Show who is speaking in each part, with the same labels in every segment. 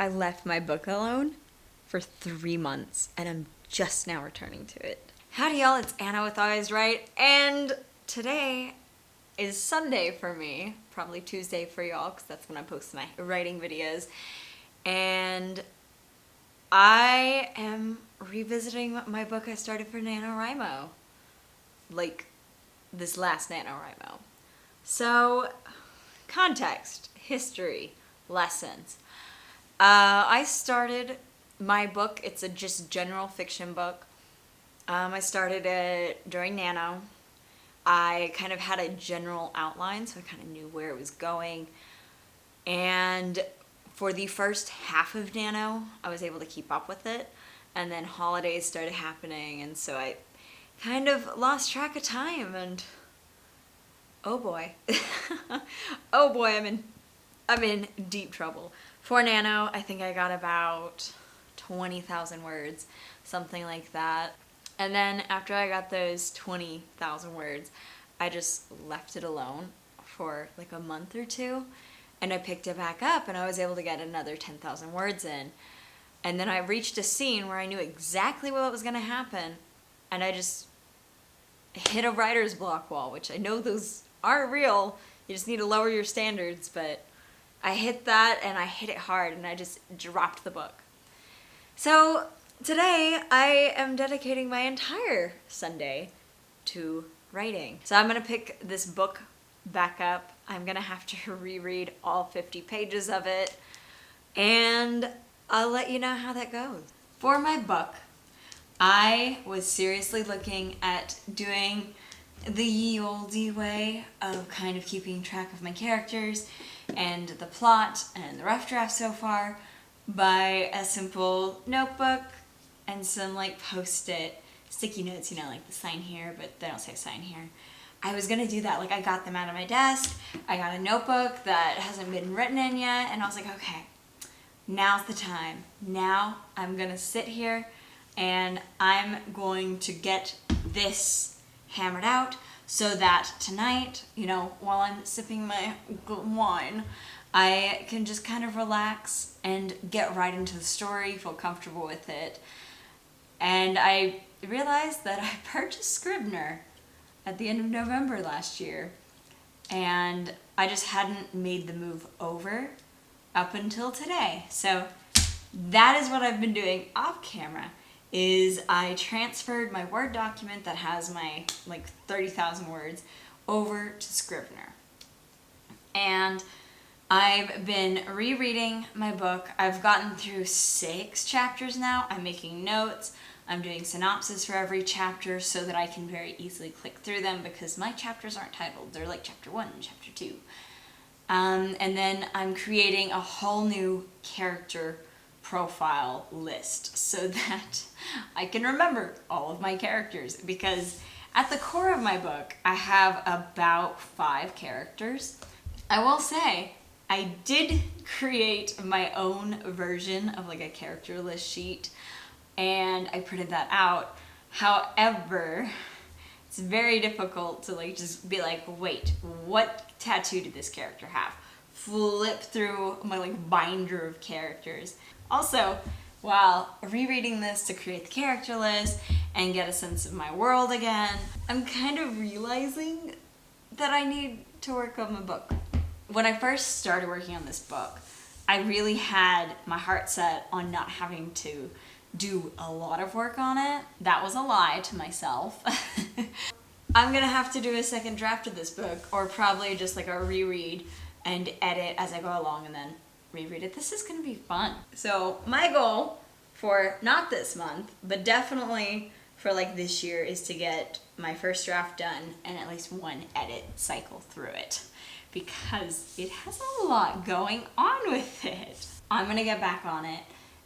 Speaker 1: I left my book alone for 3 months and I'm just now returning to it. Howdy y'all, it's Anna with Always Right, and today is Sunday for me, probably Tuesday for y'all because that's when I post my writing videos, and I am revisiting my book I started for NaNoWriMo, like this last NaNoWriMo. So, context, history, lessons. I started my book, it's a just general fiction book. I started it during Nano. I kind of had a general outline, so I kind of knew where it was going. And for the first half of Nano, I was able to keep up with it. And then holidays started happening, and so I kind of lost track of time, and oh boy. Oh boy, I'm in deep trouble. For Nano, I think I got about 20,000 words, something like that. And then after I got those 20,000 words, I just left it alone for like a month or two, and I picked it back up and I was able to get another 10,000 words in. And then I reached a scene where I knew exactly what was going to happen, and I just hit a writer's block wall, which I know those aren't real. You just need to lower your standards, but I hit that and I hit it hard and I just dropped the book. So today I am dedicating my entire Sunday to writing. So I'm gonna pick this book back up. I'm gonna have to reread all 50 pages of it, and I'll let you know how that goes. For my book, I was seriously looking at doing the ye olde way of kind of keeping track of my characters and the plot and the rough draft so far by a simple notebook and some like post-it sticky notes, you know, like the sign here, but they don't say sign here. I was gonna do that, like I got them out of my desk, I got a notebook that hasn't been written in yet, and I was like, okay, now's the time. Now I'm gonna sit here and I'm going to get this hammered out so that tonight, you know, while I'm sipping my wine, I can just kind of relax and get right into the story, feel comfortable with it. And I realized that I purchased Scrivener at the end of November last year, and I just hadn't made the move over up until today. So that is what I've been doing off camera. Is I transferred my Word document that has my like 30,000 words over to Scrivener. And I've been rereading my book. I've gotten through 6 chapters now. I'm making notes. I'm doing synopsis for every chapter so that I can very easily click through them because my chapters aren't titled. They're like chapter 1 and chapter 2. And then I'm creating a whole new character profile list so that I can remember all of my characters, because at the core of my book I have about 5 characters. I will say I did create my own version of like a character list sheet and I printed that out. However, it's very difficult to like just be like, wait, what tattoo did this character have? Flip through my like binder of characters. Also, while rereading this to create the character list and get a sense of my world again, I'm kind of realizing that I need to work on my book. When I first started working on this book, I really had my heart set on not having to do a lot of work on it. That was a lie to myself. I'm gonna have to do a second draft of this book, or probably just like a reread and edit as I go along and then reread it. This is gonna be fun. So my goal for not this month, but definitely for like this year, is to get my first draft done and at least one edit cycle through it, because it has a lot going on with it. I'm gonna get back on it,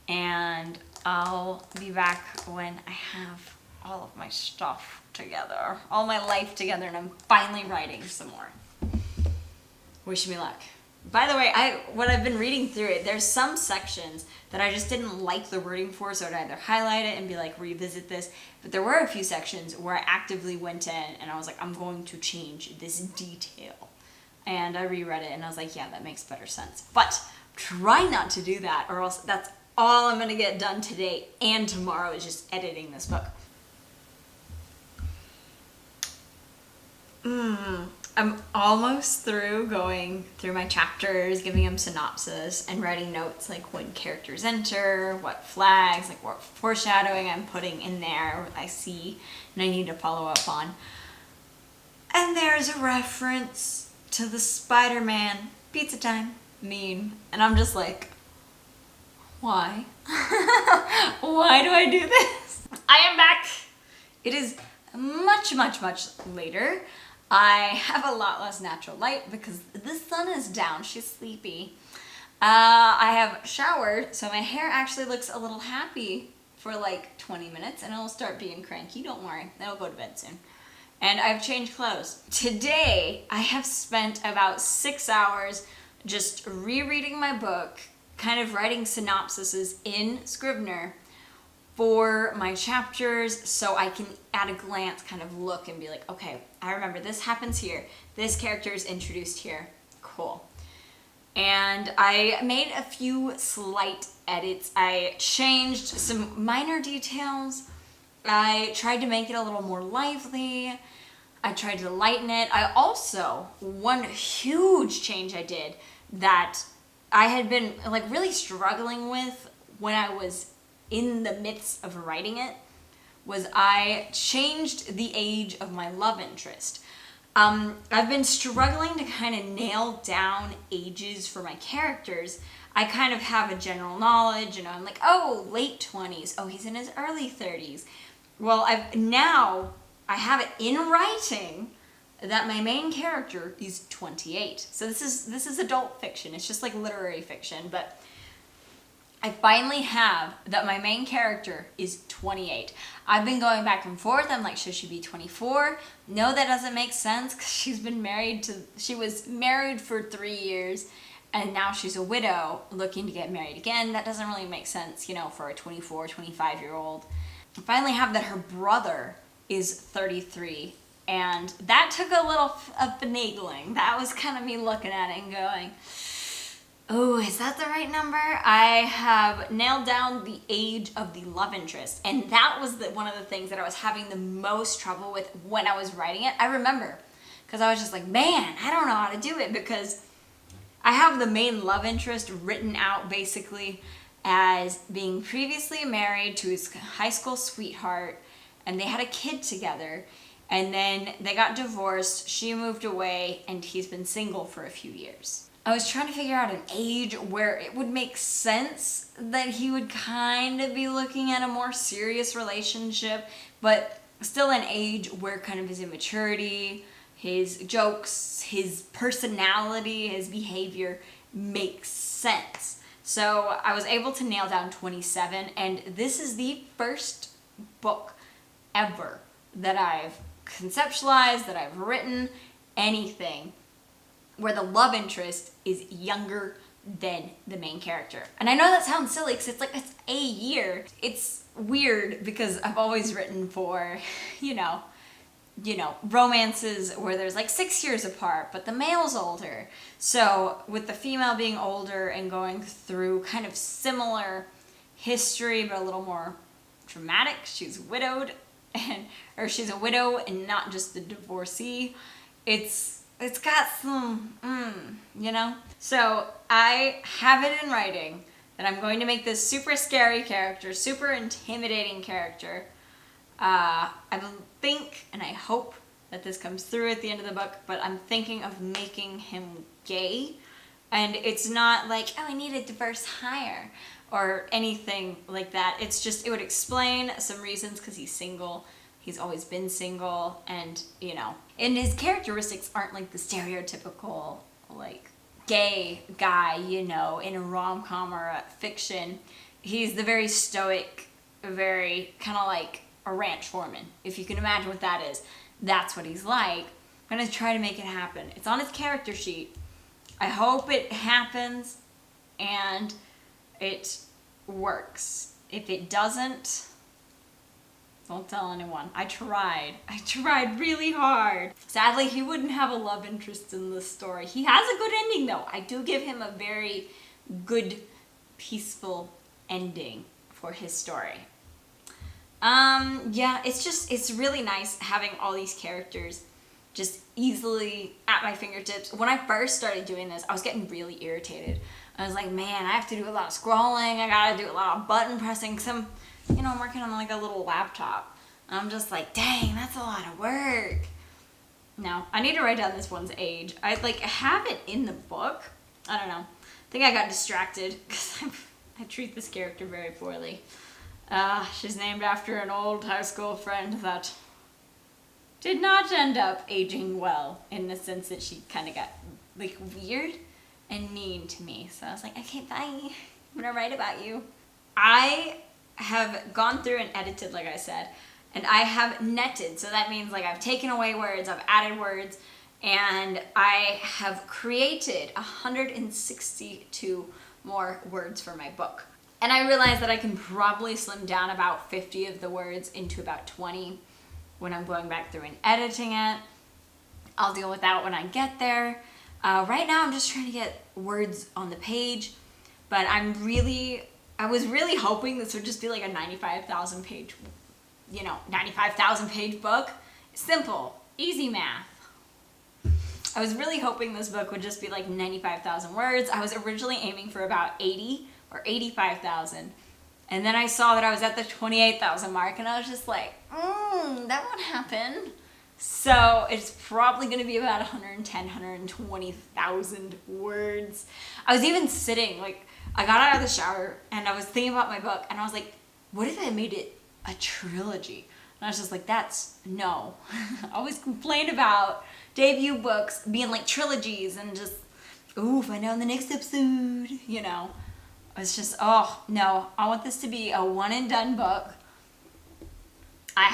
Speaker 1: and I'll be back when I have all of my stuff together, all my life together, and I'm finally writing some more. Wish me luck. By the way, when I've been reading through it, there's some sections that I just didn't like the wording for, so I'd either highlight it and be like, revisit this. But there were a few sections where I actively went in and I was like, I'm going to change this detail. And I reread it and I was like, yeah, that makes better sense. But try not to do that, or else that's all I'm gonna get done today and tomorrow is just editing this book. I'm almost through going through my chapters, giving them synopsis, and writing notes like when characters enter, what flags, like what foreshadowing I'm putting in there I see and I need to follow up on. And there's a reference to the Spider-Man pizza time meme, and I'm just like, why? Why do I do this? I am back. It is much later. I have a lot less natural light because the sun is down. She's sleepy. I have showered, so my hair actually looks a little happy for like 20 minutes, and it'll start being cranky. Don't worry, it'll go to bed soon. And I've changed clothes. Today, I have spent about 6 hours just rereading my book, kind of writing synopsises in Scrivener for my chapters, so I can at a glance kind of look and be like, okay, I remember this happens here, this character is introduced here, cool. And I made a few slight edits. I changed some minor details. I tried to make it a little more lively. I tried to lighten it. I also, one huge change I did that I had been like really struggling with when I was in the midst of writing it, was I changed the age of my love interest. I've been struggling to kind of nail down ages for my characters. I kind of have a general knowledge, and I'm like, oh, late 20s. Oh, he's in his early 30s. Well, I have it in writing that my main character is 28. So this is adult fiction. It's just like literary fiction, but I finally have that my main character is 28. I've been going back and forth. I'm like, should she be 24? No, that doesn't make sense because she was married for 3 years and now she's a widow looking to get married again. That doesn't really make sense, for a 24, 25-year-old. I finally have that her brother is 33, and that took a little finagling. That was kind of me looking at it and going, oh, is that the right number? I have nailed down the age of the love interest, and that was one of the things that I was having the most trouble with when I was writing it. I remember, because I was just like, man, I don't know how to do it, because I have the main love interest written out basically as being previously married to his high school sweetheart, and they had a kid together, and then they got divorced, she moved away, and he's been single for a few years. I was trying to figure out an age where it would make sense that he would kind of be looking at a more serious relationship, but still an age where kind of his immaturity, his jokes, his personality, his behavior makes sense. So I was able to nail down 27, and this is the first book ever that I've conceptualized, that I've written, anything where the love interest is younger than the main character. And I know that sounds silly because it's a year. It's weird because I've always written for, romances where there's like 6 years apart, but the male's older. So with the female being older and going through kind of similar history, but a little more dramatic, she's widowed, or she's a widow and not just the divorcee. It's got some, So I have it in writing that I'm going to make this super scary character, super intimidating character. I think, and I hope that this comes through at the end of the book, but I'm thinking of making him gay. And it's not like, oh, I need a diverse hire or anything like that. It's just, it would explain some reasons because he's single. He's always been single, and, and his characteristics aren't like the stereotypical, like, gay guy, in a rom-com or a fiction. He's the very stoic, very kind of like a ranch foreman. If you can imagine what that is, that's what he's like. I'm going to try to make it happen. It's on his character sheet. I hope it happens and it works. If it doesn't, don't tell anyone. I tried really hard. Sadly, he wouldn't have a love interest in this story. He has a good ending though. I do give him a very good, peaceful ending for his story. Yeah, it's really nice having all these characters just easily at my fingertips. When I first started doing this, I was getting really irritated. I was like, man, I have to do a lot of scrolling. I gotta do a lot of button pressing. Cause I'm working on like a little laptop. And I'm just like, dang, that's a lot of work. No, I need to write down this one's age. I have it in the book. I don't know. I think I got distracted because I treat this character very poorly. She's named after an old high school friend that did not end up aging well, in the sense that she kind of got like weird and mean to me. So I was like, okay, bye. I'm gonna write about you. I have gone through and edited, like I said, and I have netted. So that means like I've taken away words, I've added words, and I have created 162 more words for my book. And I realized that I can probably slim down about 50 of the words into about 20 when I'm going back through and editing it. I'll deal with that when I get there. Right now I'm just trying to get words on the page, but I was really hoping this would just be like a 95,000 page book. Simple, easy math. I was really hoping this book would just be like 95,000 words. I was originally aiming for about 80 or 85,000. And then I saw that I was at the 28,000 mark and I was just like, that won't happen. So it's probably going to be about 110, 120,000 words. I was even sitting, like, I got out of the shower and I was thinking about my book and I was like, what if I made it a trilogy? And I was just like, no. I always complained about debut books being like trilogies and just, find out in the next episode, It's just, no, I want this to be a one and done book. I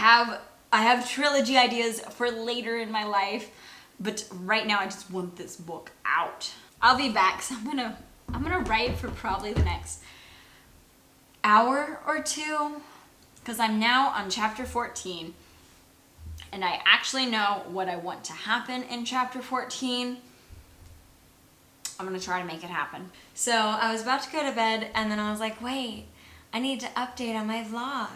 Speaker 1: have trilogy ideas for later in my life, but right now I just want this book out. I'll be back, so I'm gonna write for probably the next hour or two, because I'm now on chapter 14, and I actually know what I want to happen in chapter 14. I'm gonna try to make it happen. So I was about to go to bed and then I was like, wait, I need to update on my vlog.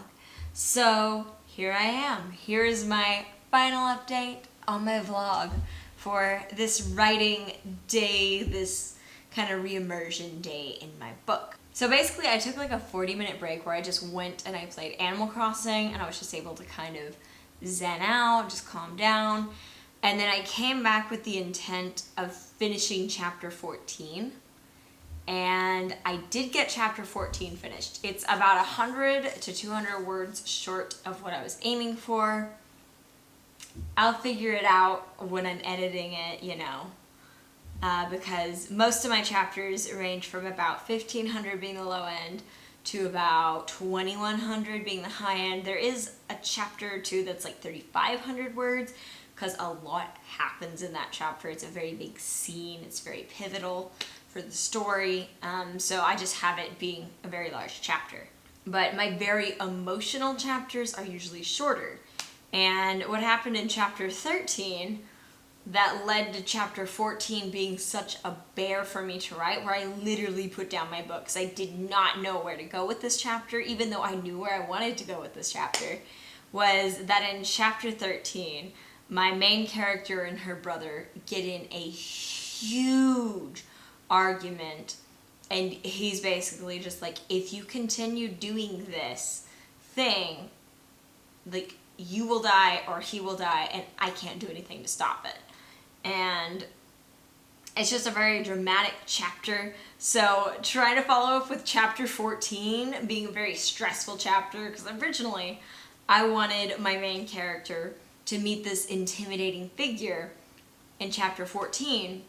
Speaker 1: So here I am. Here is my final update on my vlog for this writing day, this kind of re-immersion day in my book. So basically I took like a 40-minute break where I just went and I played Animal Crossing and I was just able to kind of zen out, just calm down. And then I came back with the intent of finishing chapter 14. And I did get chapter 14 finished. It's about 100 to 200 words short of what I was aiming for. I'll figure it out when I'm editing it, because most of my chapters range from about 1,500 being the low end to about 2,100 being the high end. There is a chapter or two that's like 3,500 words, because a lot happens in that chapter. It's a very big scene. It's very pivotal for the story. So I just have it being a very large chapter. But my very emotional chapters are usually shorter. And what happened in chapter 13 that led to chapter 14 being such a bear for me to write, where I literally put down my book because I did not know where to go with this chapter, even though I knew where I wanted to go with this chapter, was that in chapter 13, my main character and her brother get in a huge argument, and he's basically just like, if you continue doing this thing, like, you will die or he will die, and I can't do anything to stop it. And it's just a very dramatic chapter. So trying to follow up with chapter 14 being a very stressful chapter, because originally I wanted my main character to meet this intimidating figure in chapter 14.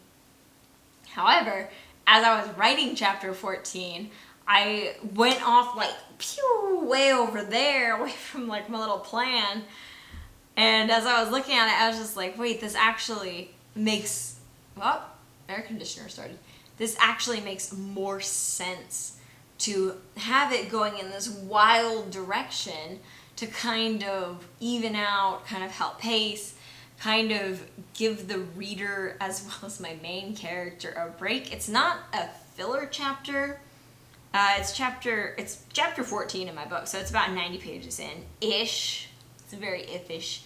Speaker 1: However, as I was writing chapter 14, I went off like way over there, away from like my little plan. And as I was looking at it, I was just like, wait, this actually makes, air conditioner started. This actually makes more sense to have it going in this wild direction to kind of even out, kind of help pace, kind of give the reader as well as my main character a break. It's not a filler chapter. It's chapter 14 in my book, so it's about 90 pages in, ish. It's very if-ish.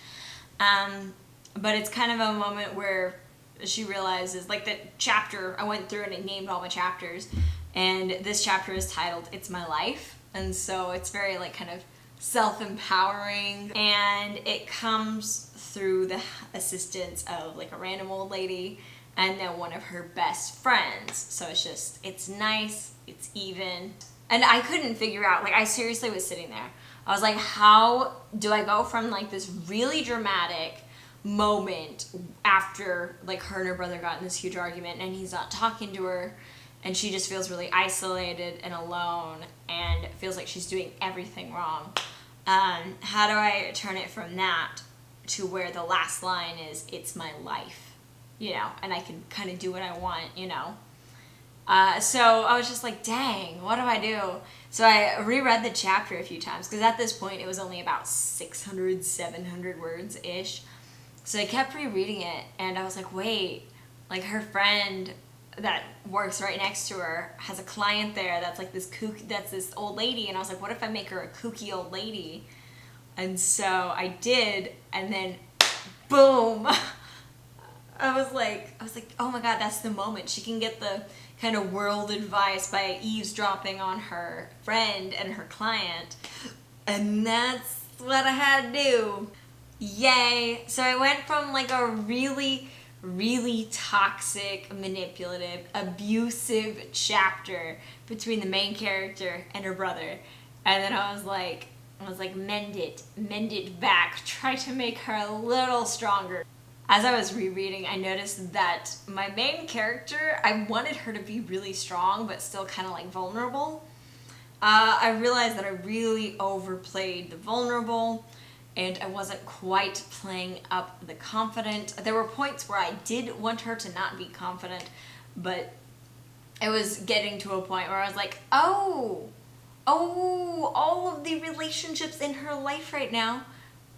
Speaker 1: But it's kind of a moment where she realizes, like the chapter, I went through and I named all my chapters, and this chapter is titled It's My Life. And so it's very like kind of self-empowering, and it comes through the assistance of like a random old lady and then one of her best friends. So it's nice, it's even. And I couldn't figure out, like I seriously was sitting there. I was like, how do I go from like this really dramatic moment after like her and her brother got in this huge argument and he's not talking to her and she just feels really isolated and alone and feels like she's doing everything wrong. How do I turn it from that to where the last line is, it's my life, you know, and I can kind of do what I want, you know. So I was just like, dang, what do I do? So I reread the chapter a few times because at this point it was only about 600, 700 words-ish. So I kept rereading it and I was like, wait, like her friend that works right next to her has a client there that's like this old lady, and I was like, what if I make her a kooky old lady? And so I did, and then boom. I was like, oh my God, that's the moment. She can get the kind of world advice by eavesdropping on her friend and her client. And that's what I had to do. Yay. So I went from like a really, really toxic, manipulative, abusive chapter between the main character and her brother. And then I was like, mend it back. Try to make her a little stronger. As I was rereading, I noticed that my main character, I wanted her to be really strong, but still kind of like vulnerable. I realized that I really overplayed the vulnerable, and I wasn't quite playing up the confident. There were points where I did want her to not be confident, but it was getting to a point where I was like, oh, all of the relationships in her life right now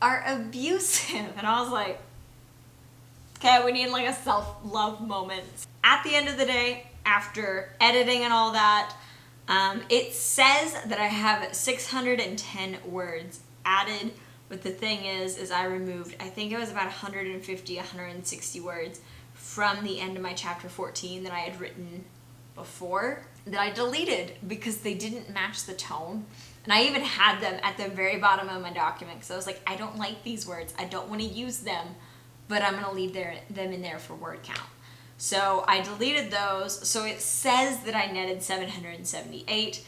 Speaker 1: are abusive. And I was like, okay, we need like a self-love moment. At the end of the day, after editing and all that, it says that I have 610 words added, but the thing is I removed, I think it was about 150, 160 words from the end of my chapter 14 that I had written before that I deleted because they didn't match the tone. And I even had them at the very bottom of my document because I was like, I don't like these words. I don't want to use them, but I'm going to leave them in there for word count. So I deleted those. So it says that I netted 778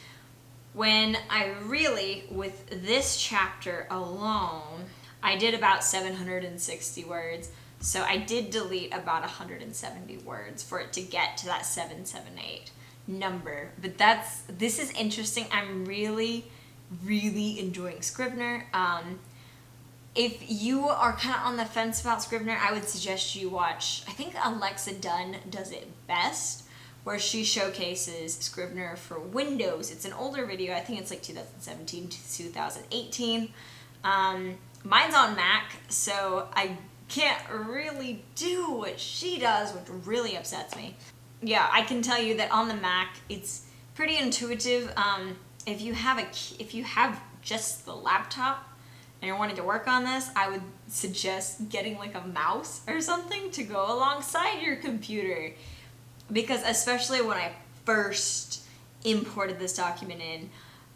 Speaker 1: when I really, with this chapter alone, I did about 760 words. So I did delete about 170 words for it to get to that 778 number. But this is interesting. I'm really, really enjoying Scrivener. If you are kind of on the fence about Scrivener, I would suggest you watch, I think Alexa Dunn does it best, where she showcases Scrivener for Windows. It's an older video. I think it's like 2017 to 2018. Mine's on Mac, so I can't really do what she does, which really upsets me. Yeah, I can tell you that on the Mac, it's pretty intuitive. If you have just the laptop and you're wanting to work on this, I would suggest getting like a mouse or something to go alongside your computer. Because especially when I first imported this document in,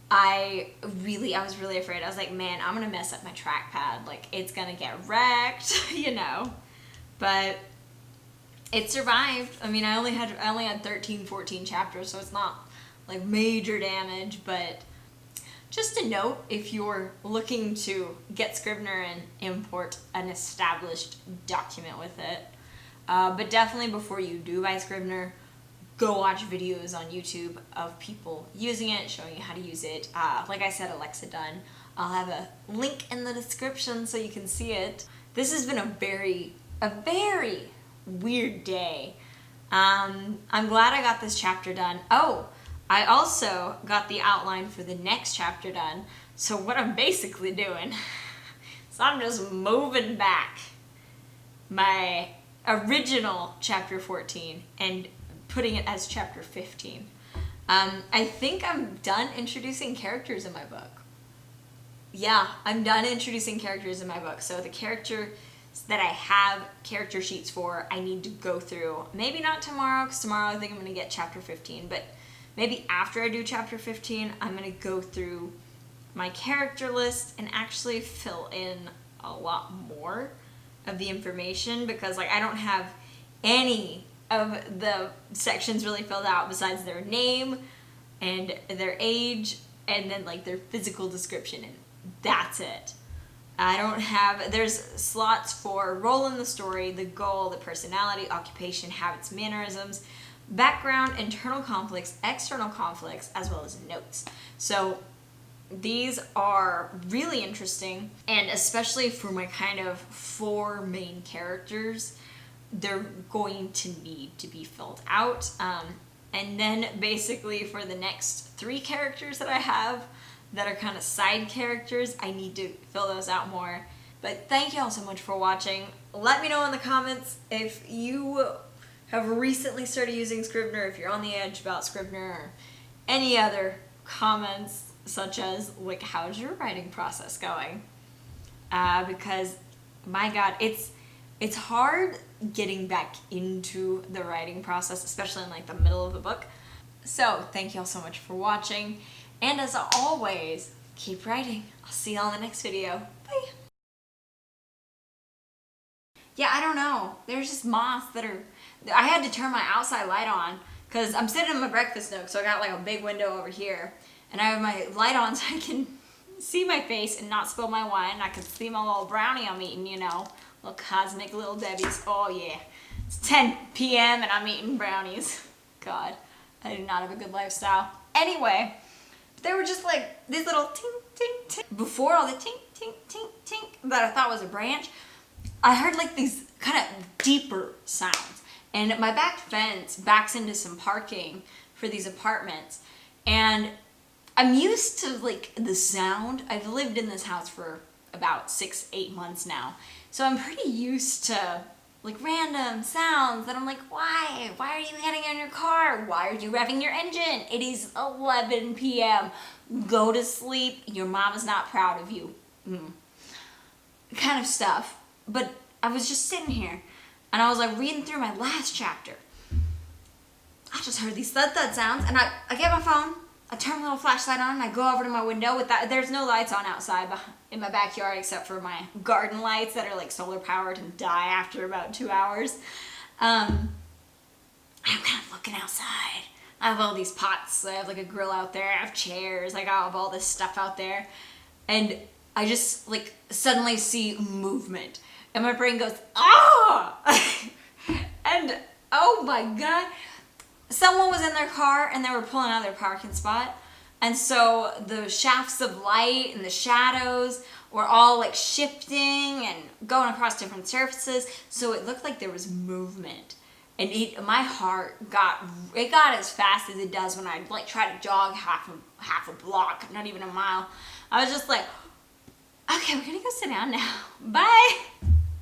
Speaker 1: I was really afraid. I was like, man, I'm gonna mess up my trackpad. Like, it's gonna get wrecked, you know. But it survived. I mean, I only had 13, 14 chapters, so it's not like major damage. But just a note, if you're looking to get Scrivener and import an established document with it, but definitely before you do buy Scrivener, go watch videos on YouTube of people using it, showing you how to use it. Like I said, Alexa Dunn. I'll have a link in the description so you can see it. This has been a very weird day. I'm glad I got this chapter done. Oh, I also got the outline for the next chapter done. So what I'm basically doing is I'm just moving back my original chapter 14 and putting it as chapter 15. I think I'm done introducing characters in my book. Yeah, I'm done introducing characters in my book. So the characters that I have character sheets for, I need to go through. Maybe not tomorrow, because tomorrow I think I'm going to get chapter 15. But maybe after I do chapter 15, I'm going to go through my character list and actually fill in a lot more of the information, because like I don't have any of the sections really filled out besides their name and their age and then like their physical description, and that's it. I don't have, there's slots for role in the story, the goal, the personality, occupation, habits, mannerisms, background, internal conflicts, external conflicts, as well as notes. So these are really interesting, and especially for my kind of 4 main characters, they're going to need to be filled out. And then basically for the next 3 characters that I have that are kind of side characters, I need to fill those out more. But thank you all so much for watching. Let me know in the comments if you have recently started using Scrivener, if you're on the edge about Scrivener, or any other comments such as like, how's your writing process going? Because my God, it's hard getting back into the writing process, especially in like the middle of the book. So thank you all so much for watching, and as always, keep writing. I'll see you all in the next video. Bye. Yeah, I don't know. There's just moths that are, I had to turn my outside light on because I'm sitting in my breakfast nook, so I got like a big window over here, and I have my light on so I can see my face and not spill my wine. I can see my little brownie I'm eating, you know, little cosmic little Debbie's. Oh yeah, it's 10 p.m. and I'm eating brownies. God, I do not have a good lifestyle. Anyway, they were just like these little tink, tink, tink. Before all the tink, tink, tink, tink that I thought was a branch, I heard like these kind of deeper sounds. And my back fence backs into some parking for these apartments. And I'm used to like the sound. I've lived in this house for about 6-8 months now. So I'm pretty used to like random sounds that I'm like, why? Why are you getting in your car? Why are you revving your engine? It is 11 p.m. Go to sleep. Your mom is not proud of you. Kind of stuff. But I was just sitting here and I was like reading through my last chapter. I just heard these thud thud sounds, and I get my phone, I turn my little flashlight on, and I go over to my window with that. There's no lights on outside in my backyard except for my garden lights that are like solar powered and die after about 2 hours. I'm kind of looking outside. I have all these pots. I have like a grill out there. I have chairs. I got all this stuff out there. And I just like suddenly see movement. And my brain goes, ah! And oh my God. Someone was in their car and they were pulling out of their parking spot. And so the shafts of light and the shadows were all like shifting and going across different surfaces. So it looked like there was movement. And my heart got as fast as it does when I like try to jog half a block, not even a mile. I was just like, okay, we're gonna go sit down now. Bye.